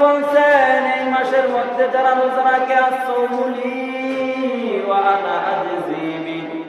বলছেন এই মাসের মধ্যে যারা রোজা রাখে আসৌমুলি ওয়া আনা আজজি বিহি,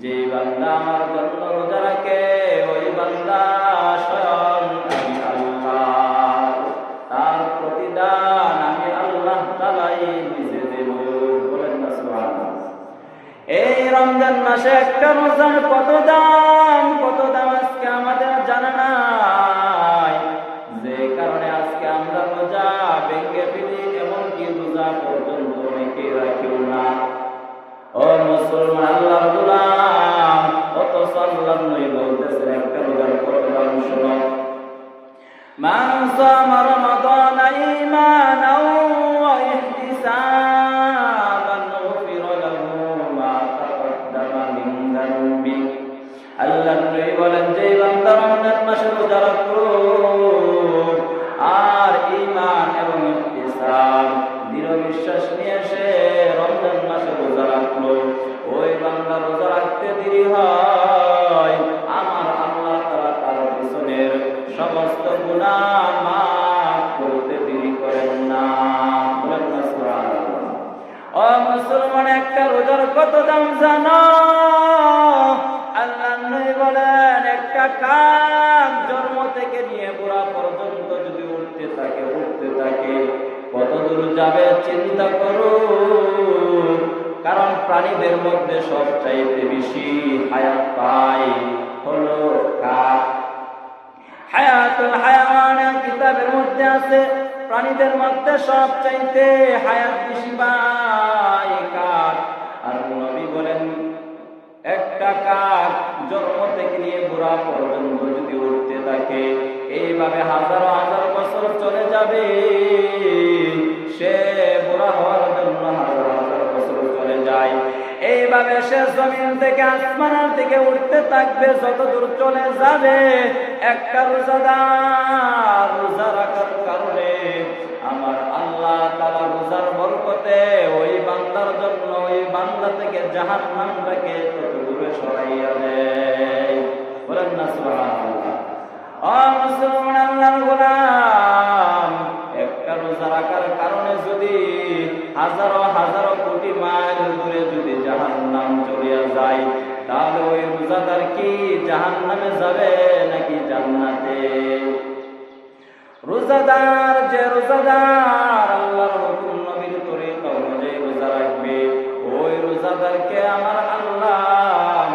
যে বান্দা আমার জন্য রোজা রাখে ওই বান্দা স্বয়ং আমি আল্লাহ, তার প্রতিদান আমি আল্লাহ তাআলাই নিজে দেব। বলেন না সুবহানাল্লাহ। এই রমজান মাসে একটা রোজার কত দাম আজকে আমাদের জানা নাই, যে কারণে আজকে আমরা রোজা ভেঙে ফেলি, এমনকি রোজা পর্যন্ত অনেকে রাখিও না। ও মুসলমান আল্লাহর গোলাম, কত সাল্লাম নবী বলতেছেন একটা রোজার কত দাম শোনো। মান সামা রমাদানা ঈমানাও ওয়া ইহতিসাবান গুফিরা লাহু মা তাকদ্দামা মিন যানবি। আল্লাহর নবী বলেন যে বান্দা রমজান মাসে রোজা রাখলো আর ঈমান এবং ইহতিসাব দৃঢ় বিশ্বাস নিয়ে সে রমজান মাসে রোজা রাখলো, ওই বান্দা রোজা রাখতে দেরি হয়, আমার আল্লাহ তাআলা তার পিছনের সমস্ত গুনাহ মাফ করতে দেরি করেন না। বলেন না সুবহানাল্লাহ। ও মুসলমান, একটা রোজার কত দাম জানো? আল্লাহর নবী বলেন একটা কাক জন্ম থেকে নিয়ে বুড়া পর্যন্ত যদি উঠতে থাকে কত দূর যাবে চিন্তা করো। কারণ প্রাণীদের মধ্যে সবচাইতে বেশি হায়াত পায় হলো কাক। হায়াতুল হায়াওয়ান কিতাবের মধ্যে আছে, প্রাণীদের মধ্যে সবচাইতে হায়াত বেশি পায় কাক। আর নবী বলেন একটা কাক জন্ম থেকে নিয়ে বুড়া পর্যন্ত যদি উঠতে থাকে, এইভাবে হাজার হাজার বছর চলে যাবে, সে বুড়া হওয়ার জন্য হাজার হাজার বছর চলে যায়। এইভাবে সে জমিন থেকে আসমানের দিকে উঠতে থাকবে, যত দূর চলে যাবে। একটা রোজাদার রোজা রাখার কারণে আমার আল্লাহ তাআলা রোজার বরকতে ওই বান্দার জন্য ওই বান্দা থেকে জাহান্নামটাকে তত দূরে সরাইয়া দেয়। বলেন না সুবহানাল্লাহ। ও মুসলমান আল্লাহর গোলাম, একটা রোজা রাখার কারণে যদি হাজারো হাজারো কোটি মাইল দূরে যদি জাহান্নাম চলিয়া যায়, তাহলে ওই রোজাদার কি জাহান্নামে যাবে নাকি জান্নাতে? রোজাদার যে রোজাদার আল্লাহর হুকুম নবীর তরিকা অনুযায়ী রোজা রাখবে, ওই রোজাদারকে আমার আল্লাহ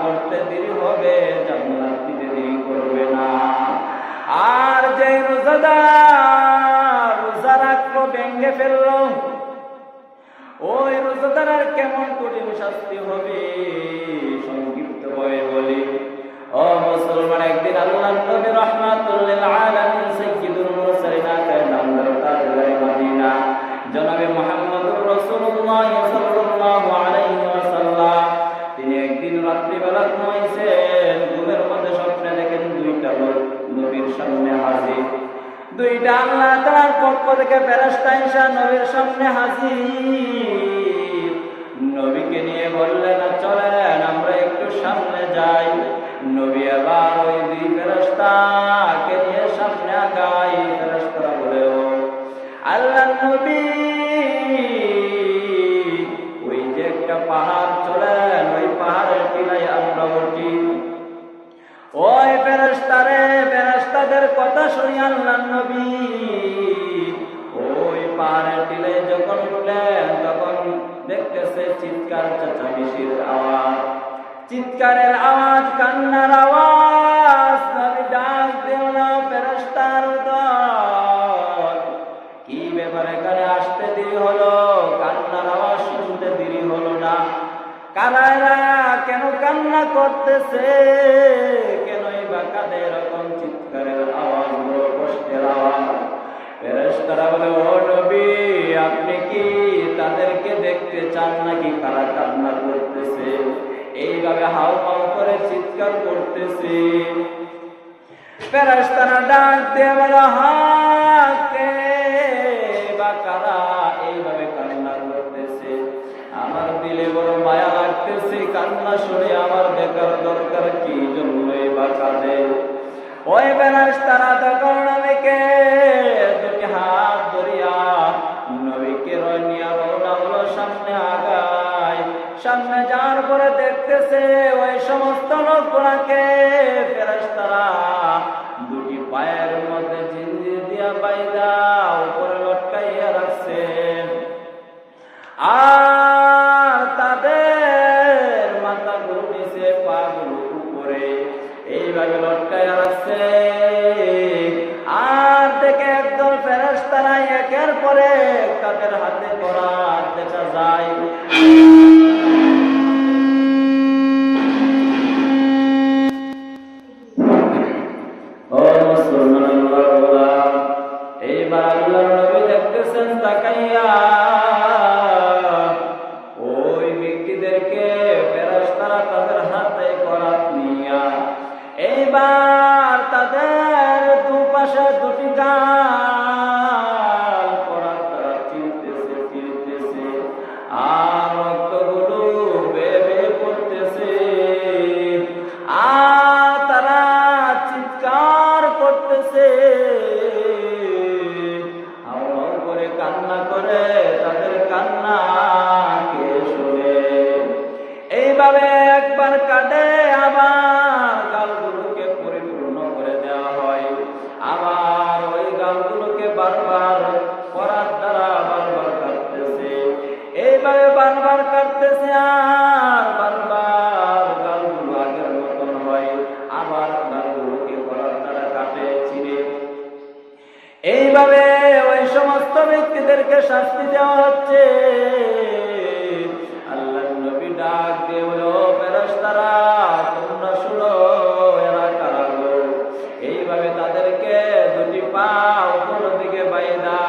মরতে দেরি হবে, জান্নাত দিতে দেরি করবে না। আর যে রোজাদার রোজা রাখলো ভেঙে ফেললো, ওই রোজাদারের কেমন কঠিন শাস্তি হবে সংক্ষিপ্ত ভাবে বলি। ও মুসলমান, একদিন আল্লাহর নবী রাহমাতুল লিল আলামিন সাইয়্যিদুল মুরসালিন কায়দার তাজদারে মদিনা জনাবে মুহাম্মদুর রাসূলুল্লাহ সাল্লাল্লাহু আলাইহি ওয়াসাল্লাম, তিনি একদিন রাত্রিবেলা ঘুমাইছেন, ঘুমের মধ্যে স্বপ্নে দেখেন দুইটা লোক নবীর সামনে হাজির। দুইটা আল্লাহ তাআলার পক্ষ থেকে ফেরেশতা এসে নবীর সামনে হাজির। নবীকে নিয়ে বললেন চলেন আমরা একটু সামনে যাই। নবী আবার ওই দুই ফেরেশতাকে নিয়ে সামনে আগায়। ফেরেশতারা বলে ও আল্লাহর নবী, ওই যে একটা পাহাড়, চলেন ওই পাহাড়ের টিলায় আমরা উঠি। ওই ফেরেশতাদের কথা শুনি আল্লাহর নবী ওই পাহাড়ের টিলায় যখন উঠলেন, তখন দেখতেছে চিৎকার চেঁচামেচির আওয়াজ, চিৎকারের আওয়াজ, কান্নার আওয়াজ। নবী ডাক দিল ফেরেশতার দল, কি ব্যাপার এখানে আসতে দেরি হলো? কান্নার আওয়াজ শুনতে দেরি হলো না? কারারা কেন কান্না করতেছে? কেনই বা কাঁদে? এরকম চিৎকারের আওয়াজ, বড় কষ্টের আওয়াজ। ফেরেশতারা বলে ও নবী, আপনি কি তাদেরকে দেখতে চান নাকি কারা কান্না করতেছে? এইভাবে হাউ হাউ করে চিৎকার করতেছে। ফেরেশতারা ডাক দিয়ে বলে কে বা কারা এইভাবে কান্না করতেছে? আমার দিলে বড় মায়া লাগতেছে, কান্না শুনে আমার দেখার দরকার কি জন্যই বা কাঁদে। ওই ফেরেশতারা তখন নবীকে দুটি হাত ধরিয়া পরে দেখতেছে ওই সমস্ত লোকগুলাকে ফেরেশতারা দুটি পায়ের মধ্যে জিঞ্জির দিয়া বাইদা উপরে লটকাইয়া রাখছে, আর তাদের মাথাগুলো নিচে পাগুলো উপরে এইভাবে লটকাইয়া রাখছে। আর দেখে একদল ফেরেশতারা একের পরে তাদের হাতে করাত দেখা যায়। ও মুসলমান আল্লাহর গোলাম, এইবার আল্লাহর নবী দেখতেছেন তাকাইয়া ওই ব্যক্তিদেরকে ফেরেশতারা তাদের হাতে করাত নিয়া এইবার তাদের দুপাশে দুটি গাল করাত তারা চিরতেছে আর রক্তগুলো বেয়ে বেয়ে পড়তেছে, আর তারা চিৎকার করতেছে, হাও করে কান্না করে তাদের কান্না কে শুনে। এইভাবে একবার কাটে আবার গালগুলোকে পরিপূর্ণ করে দেওয়া হয়, আবার ওই গালগুলোকে বারবার করার দ্বারা বারবার কাটতেছে। এইভাবে বারবার কাটতেছে আর বারবার গালগুলো আগের মতন হয়, আবার গালগুলোকে করার দ্বারা কাটে ছিঁড়ে। এইভাবে ওই সমস্ত ব্যক্তিদেরকে শাস্তি দেওয়া হচ্ছে। আল্লাহর নবী ডাক দিয়ে বলো, ফেরেশতারা তোমরা শুনো, এরা কারা গো? এইভাবে তাদেরকে দুটি পা উপরের দিকে বাইদা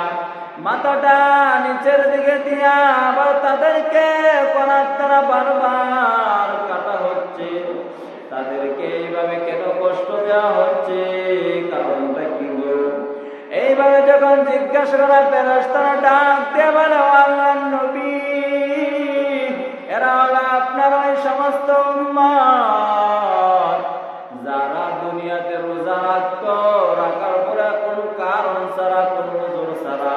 মাথাটা নিচের দিকে দিয়া আবার তাদেরকে করার দ্বারা বারবার কাটা হচ্ছে। তাদেরকে এইভাবে কেন কষ্ট দেওয়া হচ্ছে, কারণটা কি গো? এইভাবে যখন জিজ্ঞাসা করা ফেরেশতারা ডাক দিয়ে বলে, আল্লাহর নবী, এরা হলো আপনার ওই সমস্ত উম্মত যারা দুনিয়াতে রোজা রাখত, রাখার পরে কোনো কারণ ছাড়া, কোনো ওজর ছাড়া,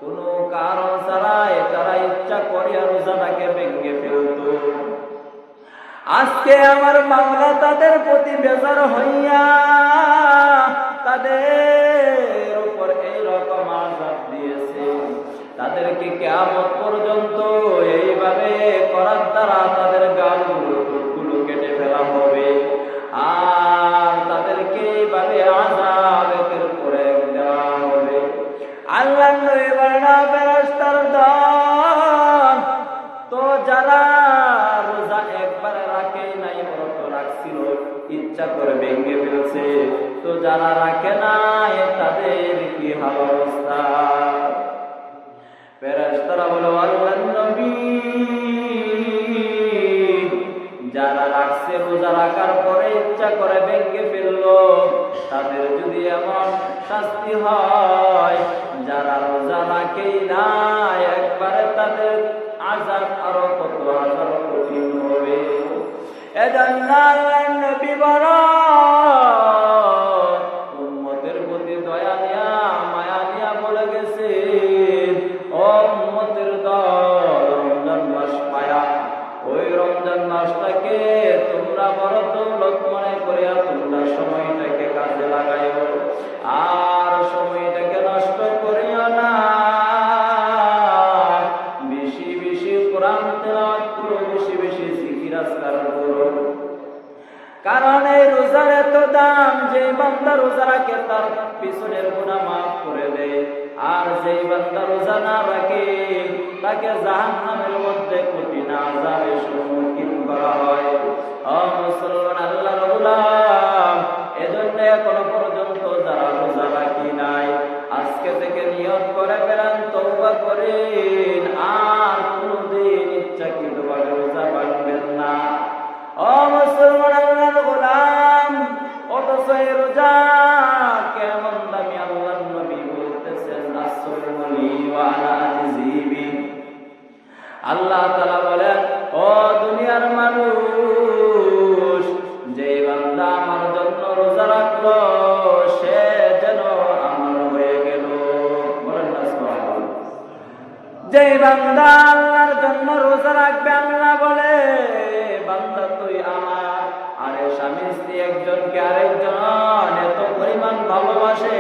কোনো কারণ ছাড়াই তারা ইচ্ছা করিয়া রোজাটাকে ভেঙে ফেলত। আজকে আমার মাওলা তাদের প্রতি বেজার হইয়া তাদের উপর এইরকম আযাব দিয়েছে। তাদেরকে কিয়ামত পর্যন্ত এইভাবে করার দ্বারা তাদের গালগুলো কেটে ফেলা হবে, আর তাদেরকে এইভাবে আযাবের পরে দেওয়া হবে। আল্লাহ নবী বলেন, ফেরেশতার দল তো যারা রোজা একবারে রাখে নাই, ব্রত রাখছিল, ইচ্ছা করে ভেঙে ফেলছে, তো যারা রাখে নাই তাদের কি হাল অবস্থা? ফেরেশতারা বলে, আল্লাহর নবী, যারা রাখছে রোজা রাখার পরে ইচ্ছা করে ভেঙে ফেললো, তাদের যদি এমন শাস্তি হয়, যারা রোজা রাখেই না একবারে তাদের আযাব আরো কত হাজার কঠিন হবে। এজন্য আল্লাহর নবী বড় উম্মতের প্রতি দয়া নিয়া মায়া নিয়া বলে গেছে, ও উম্মতের দল, রমজান মাস পায়া ওই রমজান মাসটাকে তোমরা বড় দৌলত মনে করিয়া তোমরা সময়টাকে কাজে লাগাইও, আর সময়টাকে নষ্ট করিও না। বেশি বেশি কোরআন তেলাওয়াত করো, বেশি বেশি জিকির আজকার করো, কারণ এই রোজার এত দাম। যে বান্দা রোজা রাখে তার পিছনের গুনাহ মাফ করে দেয়, আর যেই বান্দা রোজা না রাখে তাকে জাহান্নামের মধ্যে কঠিন আযাবের সম্মুখীন করা হয়। ও মুসলমান আল্লাহর গোলাম, এজন্য এখনো পর্যন্ত যারা রোজা রাখি নাই, আজকে থেকে নিয়ত করে ফেলেন, তওবা করেন, আর কোনদিন ইচ্ছাকৃতভাবে রোজা ভাঙবেন না। ও মুসলমান আল্লাহর গোলাম, অথচ এই রোজা কেমন দামি আল্লাহর নবী বলতেছেন, আসসালামু ওয়া আলা আজিবি। আল্লাহ তাআলা বলেন, ও দুনিয়ার মানুষ, যে বান্দা আমার জন্য রোজা রাখলো সে যেন আমার হয়ে গেল। বলেন না সুবহানাল্লাহ। যে বান্দা আল্লাহর জন্য রোজা রাখবে, আল্লাহ বলে বান্দা তুই আমার। আরে স্বামী স্ত্রী একজনকে আরেকজন এত পরিমাণ ভালোবাসে,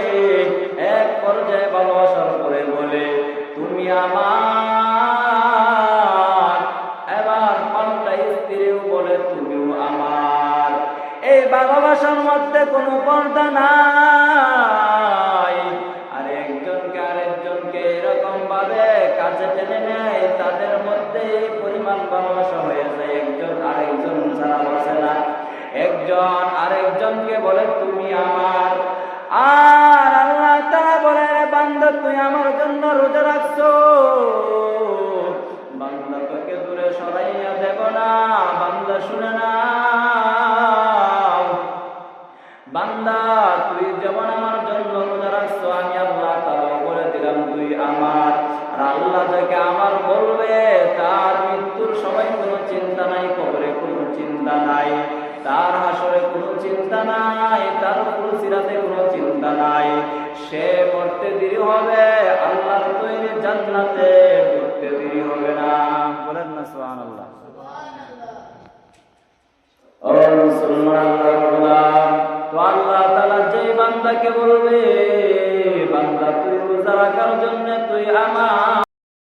এক পর্যায়ে ভালোবাসার পরে বলে তুমি আমার। এবার পাল্টা স্ত্রীও বলে তুমিও আমার। এই ভালোবাসার মধ্যে কোনো পর্দা নাই। আর একজনকে আরেকজনকে এরকম ভাবে কাছে টেনে নেয়, তাদের মধ্যে পরিমাণ ভালোবাসা হয়ে যায়, একজন আরেকজন ছাড়া বসে না। একজন আরেকজনকে বলে তুমি আমার। আর আল্লাহ তাআলা বলে বান্দা তুই আমার জন্য রোজা রাখছো, বান্দা তোকে দূরে সরাইয়া দেব না। বান্দা শুনে না, বান্দা তুই যেমন আমার জন্য রোজা রাখছো, আমি আল্লাহ তাআলা বলে দিলাম তুই আমার। আর আল্লাহ যাকে আমার বলবে তার মৃত্যুর সময় কোনো চিন্তা নাই, কবরে কোনো চিন্তা নাই, তার হাসরে কোনো চিন্তা নাই, তার ফুলসিরাতে কোনো চিন্তা নাই। সে মরতে দেরি হবে, আল্লাহর তৈরি জান্নাতে ঢুকতে দেরি হবে না। বলেন না সুবহানাল্লাহ। ও মুসলমান, আল্লাহ তো আল্লাহ তাআলা যে বান্দাকে বলবে